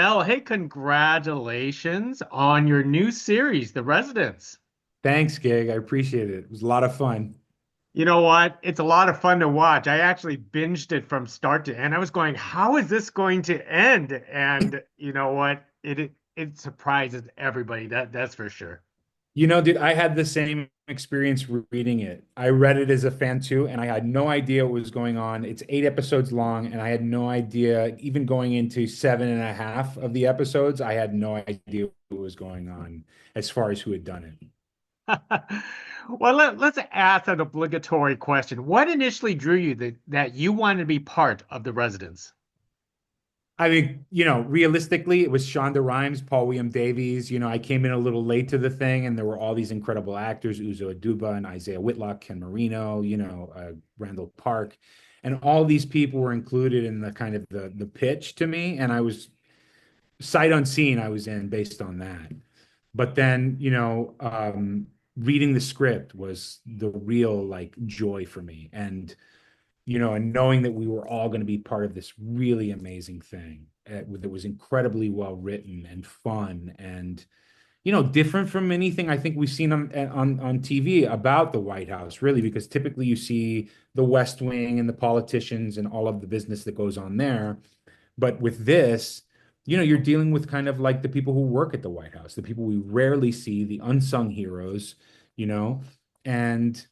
Mel. Hey, congratulations on your new series, The Residents. Thanks, Gig. I appreciate it. It was a lot of fun. You know what? It's a lot of fun to watch. I actually binged it from start to end. I was going, how is this going to end? And you know what? It surprises everybody. That's for sure. Dude, I had the same experience reading it. I read it as a fan too, and I had no idea what was going on. It's 8 episodes long, and I had no idea, even going into seven and a half of the episodes, I had no idea what was going on as far as who had done it. Well, let's ask an obligatory question. What initially drew you that you wanted to be part of The Residents? I mean, realistically, it was Shonda Rhimes, Paul William Davies. I came in a little late to the thing, and there were all these incredible actors, Uzo Aduba and Isaiah Whitlock, Ken Marino, Randall Park, and all these people were included in the kind of the pitch to me, and I was sight unseen. I was in based on that, but then reading the script was the real like joy for me, and knowing that we were all going to be part of this really amazing thing that was incredibly well written and fun and different from anything I think we've seen on TV about the White House, really, because typically you see the West Wing and the politicians and all of the business that goes on there. But with this, you're dealing with kind of like the people who work at the White House, the people we rarely see, the unsung heroes, you know, and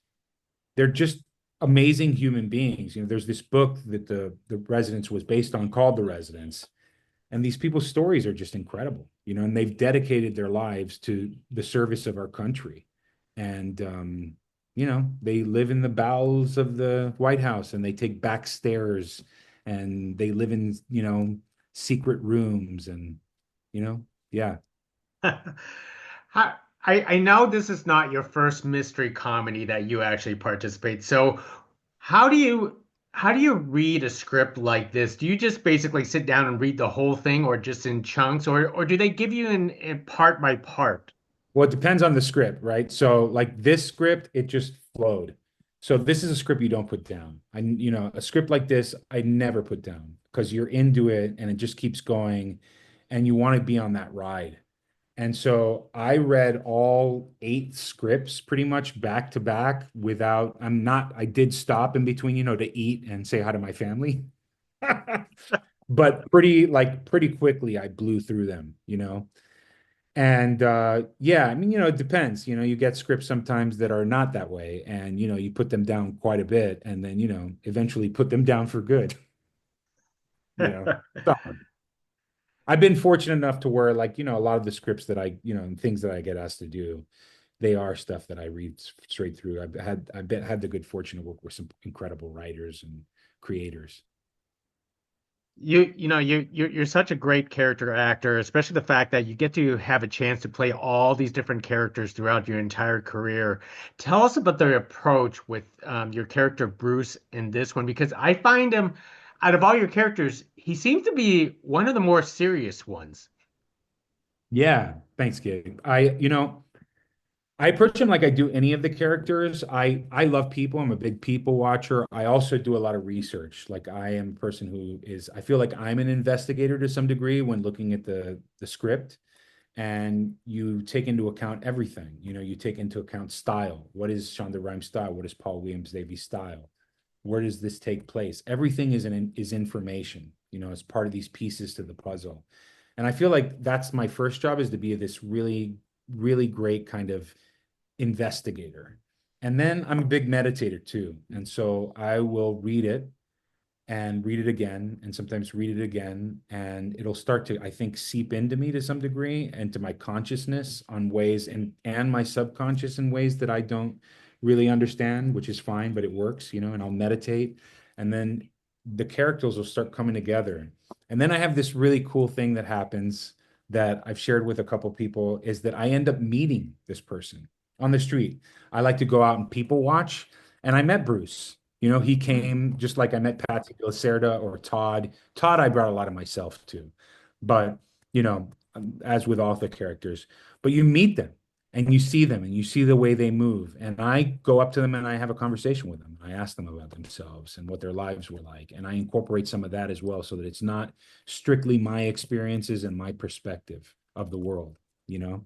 they're just amazing human beings. There's this book that the Residence was based on called The Residence, and these people's stories are just incredible. And they've dedicated their lives to the service of our country. And they live in the bowels of the White House, and they take backstairs, and they live in, secret rooms, and yeah. I know this is not your first mystery comedy that you actually participate. So how do you how do you read a script like this? Do you just basically sit down and read the whole thing or just in chunks or do they give you in part by part? Well, it depends on the script, right? So, like this script, it just flowed. So, this is a script you don't put down. A script like this, I never put down because you're into it and it just keeps going and you want to be on that ride. And so, I read all 8 scripts pretty much back to back I did stop in between, to eat and say hi to my family. But pretty quickly, I blew through them. And yeah, I mean, it depends. You get scripts sometimes that are not that way, and you put them down quite a bit, and then eventually put them down for good. You know, so I've been fortunate enough to where, like, a lot of the scripts that and things that I get asked to do, they are stuff that I read straight through. I've had the good fortune to work with some incredible writers and creators. You're such a great character actor, especially the fact that you get to have a chance to play all these different characters throughout your entire career. Tell us about the approach with your character Bruce in this one, because I find him, out of all your characters, he seems to be one of the more serious ones. Yeah, thanks, Gabe. I approach him like I do any of the characters. I love people. I'm a big people watcher. I also do a lot of research. Like I am a person I feel like I'm an investigator to some degree when looking at the script. And you take into account everything. You take into account style. What is Shonda Rhimes' style? What is Paul Williams Davies' style? Where does this take place? Everything is information, as part of these pieces to the puzzle. And I feel like that's my first job, is to be this really, really great kind of investigator. And then I'm a big meditator too. And so I will read it and read it again and sometimes read it again. And it'll start to, I think, seep into me to some degree and to my consciousness on ways and my subconscious in ways that I don't really understand, which is fine, but it works, and I'll meditate. And then the characters will start coming together. And then I have this really cool thing that happens that I've shared with a couple people, is that I end up meeting this person on the street. I like to go out and people watch. And I met Bruce. He came just like I met Patsy Lacerda or Todd. Todd, I brought a lot of myself to, but you know, as with all the characters, but you meet them and you see them and you see the way they move. And I go up to them and I have a conversation with them. I ask them about themselves and what their lives were like. And I incorporate some of that as well so that it's not strictly my experiences and my perspective of the world, you know?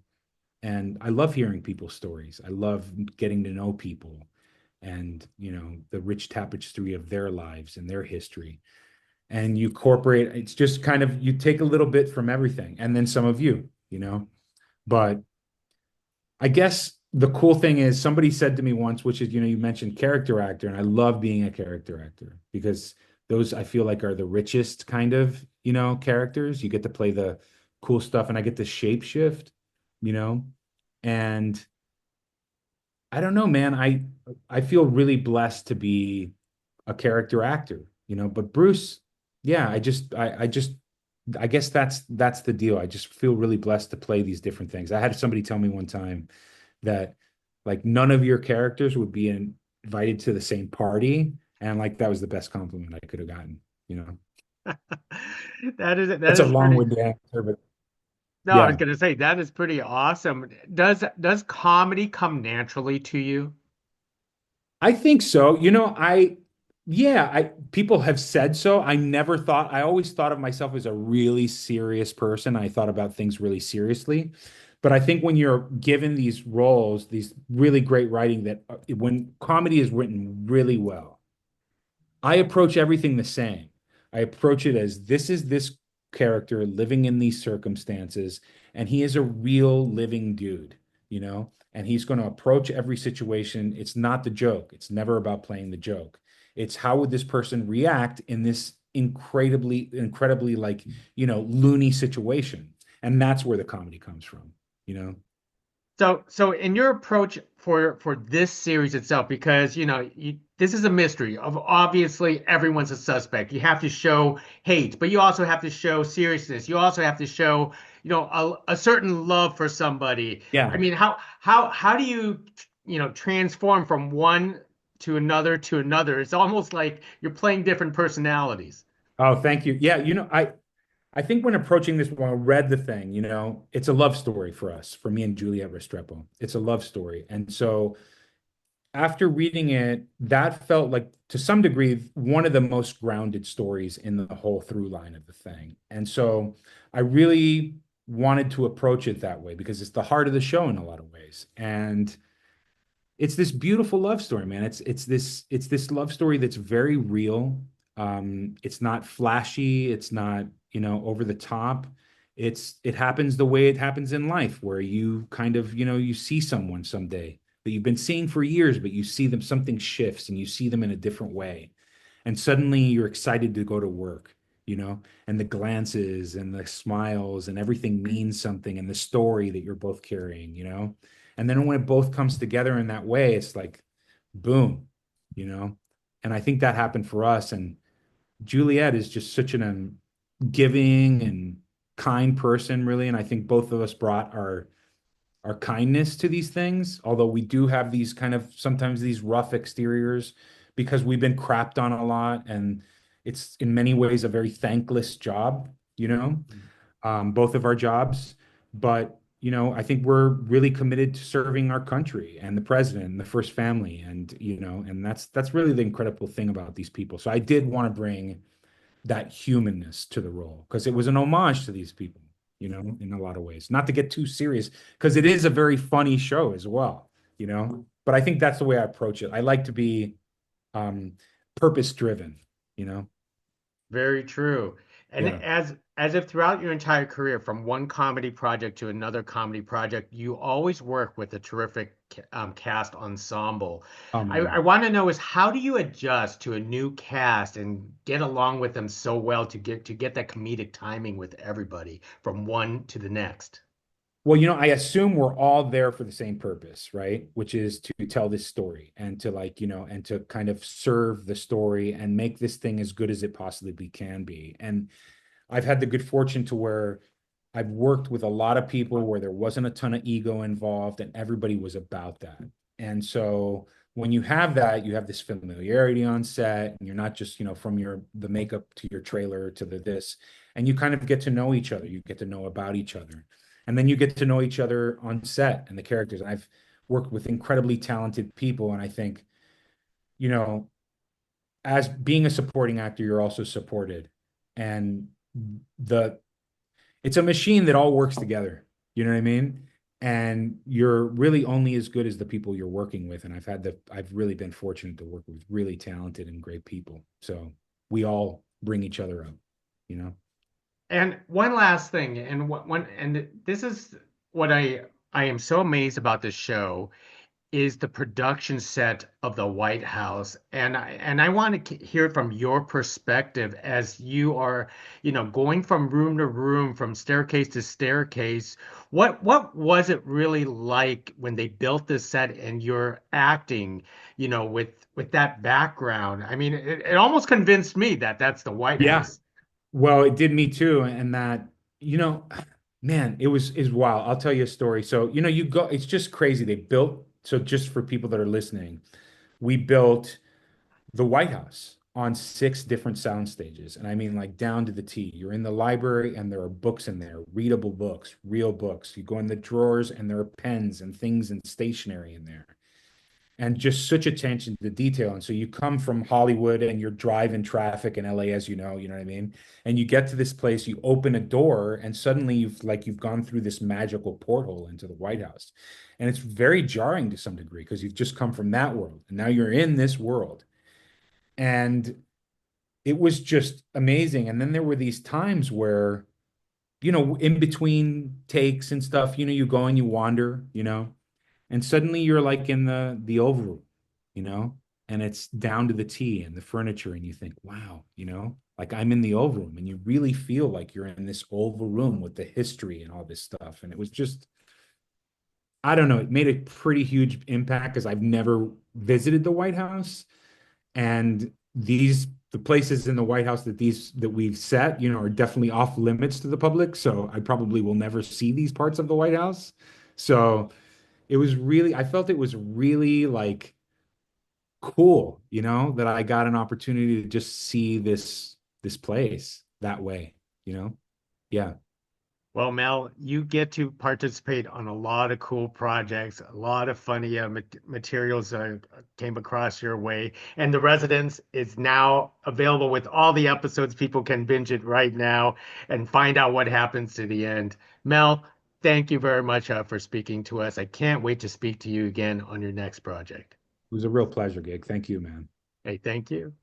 And I love hearing people's stories. I love getting to know people and, the rich tapestry of their lives and their history. And you incorporate, it's just kind of, you take a little bit from everything and then some of you. But I guess the cool thing is somebody said to me once, which is, you mentioned character actor, and I love being a character actor because those I feel like are the richest kind of, characters. You get to play the cool stuff and I get to shape shift, you know, and I don't know, man. I feel really blessed to be a character actor. But Bruce, yeah, I guess that's the deal. I just feel really blessed to play these different things. I had somebody tell me one time that like none of your characters would be invited to the same party, and like that was the best compliment I could have gotten. That That's a is pretty. long-winded answer, but No, I was yeah. gonna say that is pretty awesome. Does comedy come naturally to you? I think so. Yeah, people have said so. I always thought of myself as a really serious person. I thought about things really seriously. But I think when you're given these roles, these really great writing that when comedy is written really well, I approach everything the same. I approach it as this is this character living in these circumstances, and he is a real living dude, and he's going to approach every situation. It's not the joke. It's never about playing the joke. It's how would this person react in this incredibly like, loony situation. And that's where the comedy comes from. So in your approach for this series itself, because this is a mystery of obviously everyone's a suspect. You have to show hate, but you also have to show seriousness. You also have to show, a certain love for somebody. I Yeah. mean, how do you, transform from one to another to another? It's almost like you're playing different personalities. Oh, thank you. Yeah, I think when approaching this, when I read the thing, it's a love story for us, for me and Juliet Restrepo. It's a love story. And so after reading it, that felt like, to some degree, one of the most grounded stories in the whole through line of the thing. And so I really wanted to approach it that way because it's the heart of the show in a lot of ways. And it's this beautiful love story, man. It's this love story that's very real. It's not flashy. It's not, over the top. It happens the way it happens in life, where you kind of, you see someone someday that you've been seeing for years, but you see them, something shifts and you see them in a different way. And suddenly you're excited to go to work, and the glances and the smiles and everything means something, and the story that you're both carrying. And then when it both comes together in that way, it's like, boom. And I think that happened for us. And Juliet is just such an giving and kind person, really. And I think both of us brought our kindness to these things, although we do have these kind of sometimes these rough exteriors because we've been crapped on a lot. And it's in many ways a very thankless job, both of our jobs. But, I think we're really committed to serving our country and the president and the first family. And that's really the incredible thing about these people. So I did want to bring that humanness to the role because it was an homage to these people, in a lot of ways. Not to get too serious, because it is a very funny show as well. But I think that's the way I approach it. I like to be purpose driven. Very true. And Yeah. as if throughout your entire career, from one comedy project to another comedy project, you always work with a terrific cast ensemble. Oh I man. want to know is how do you adjust to a new cast and get along with them so well to get that comedic timing with everybody from one to the next? Well, I assume we're all there for the same purpose, right? Which is to tell this story and to like, and to kind of serve the story and make this thing as good as it possibly can be. And I've had the good fortune to where I've worked with a lot of people where there wasn't a ton of ego involved and everybody was about that. And so when you have that, you have this familiarity on set, and you're not just, from the makeup to your trailer to the this, and you kind of get to know each other. You get to know about each other. And then you get to know each other on set and the characters. And I've worked with incredibly talented people. And I think, you know, as being a supporting actor, you're also supported. And the it's a machine that all works together. You know what I mean? And you're really only as good as the people you're working with. And I've really been fortunate to work with really talented and great people. So we all bring each other up, you know? And one last thing, and this is what I am so amazed about this show is the production set of the White House. And I want to hear from your perspective as you are, going from room to room, from staircase to staircase. What was it really like when they built this set and you're acting, with that background? I mean, it almost convinced me that that's the White Yeah. House. Well, it did me too. And that, you know, man, is wild. I'll tell you a story. So, you go, it's just crazy. They built, so just for people that are listening, we built the White House on 6 different sound stages. And I mean, like down to the T. You're in the library and there are books in there, readable books, real books. You go in the drawers and there are pens and things and stationery in there. And just such attention to detail. And so you come from Hollywood and you're driving traffic in LA, as you know what I mean? And you get to this place, you open a door, and suddenly you've gone through this magical porthole into the White House. And it's very jarring to some degree because you've just come from that world and now you're in this world. And it was just amazing. And then there were these times where, in between takes and stuff, you go and you wander, and suddenly you're like in the oval room, you know, and it's down to the T and the furniture, and you think, wow, like I'm in the oval room, and you really feel like you're in this oval room with the history and all this stuff. And it was just, I don't know, it made a pretty huge impact because I've never visited the White House. And the places in the White House that we've set, are definitely off limits to the public. So I probably will never see these parts of the White House. So I felt it was really like cool, that I got an opportunity to just see this place that way, you know? Yeah. Well, Mel, you get to participate on a lot of cool projects, a lot of funny materials came across your way. And The Residence is now available with all the episodes. People can binge it right now and find out what happens to the end. Mel, thank you very much for speaking to us. I can't wait to speak to you again on your next project. It was a real pleasure, Gig. Thank you, man. Hey, thank you.